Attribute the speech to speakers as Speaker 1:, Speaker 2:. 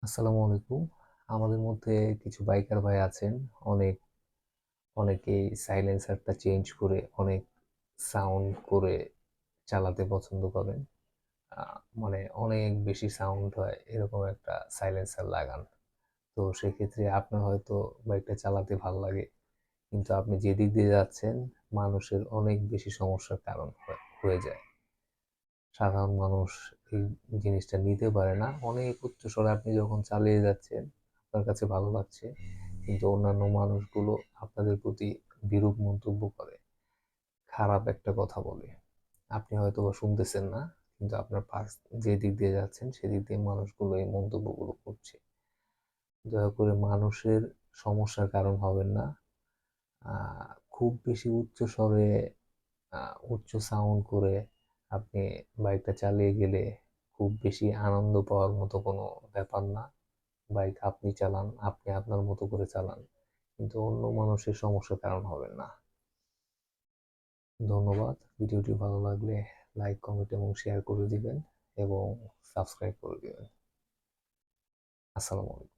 Speaker 1: আসসালামু আলাইকুম। আমাদের মধ্যে কিছু বাইকার ভাই আছেন। অনেক অনেকেই সাইলেন্সারটা চেঞ্জ করে অনেক সাউন্ড করে চালাতে পছন্দ করেন। মানে অনেক বেশি সাউন্ড হয় এরকম একটা সাইলেন্সার লাগান। তো সেক্ষেত্রে আপনার হয়তো বাইকটা চালাতে ভাল লাগে, কিন্তু আপনি যেদিক দিয়ে যাচ্ছেন মানুষের অনেক বেশি সমস্যার কারণ হয়ে যায়। সাধারণ মানুষ এই জিনিসটা নিতে পারে না। অনেক উচ্চ স্বরে আপনি যখন চালিয়ে যাচ্ছেন আপনার কাছে ভালো লাগছে, কিন্তু অন্যান্য মানুষগুলো আপনাদের প্রতি বিরূপ মন্তব্য করে, খারাপ একটা কথা বলে। আপনি হয়তো বা শুনতেছেন না, কিন্তু আপনার পাশ যে দিক দিয়ে যাচ্ছেন সেদিক দিয়ে মানুষগুলো এই মন্তব্যগুলো করছে। দয়া করে মানুষের সমস্যার কারণ হবেন না। খুব বেশি উচ্চ স্বরে উচ্চ সাউন্ড করে আপনি বাইকটা চালিয়ে গেলে খুব বেশি আনন্দ পাওয়ার মতো কোনো ব্যাপার না। বাইক আপনি চালান, আপনি আপনার মতো করে চালান, কিন্তু অন্য মানুষের সমস্যার কারণ হবেন না। ধন্যবাদ। ভিডিওটি ভালো লাগলে লাইক, কমেন্ট এবং শেয়ার করে দিবেন এবং সাবস্ক্রাইব করে দিবেন। আসসালামু আলাইকুম।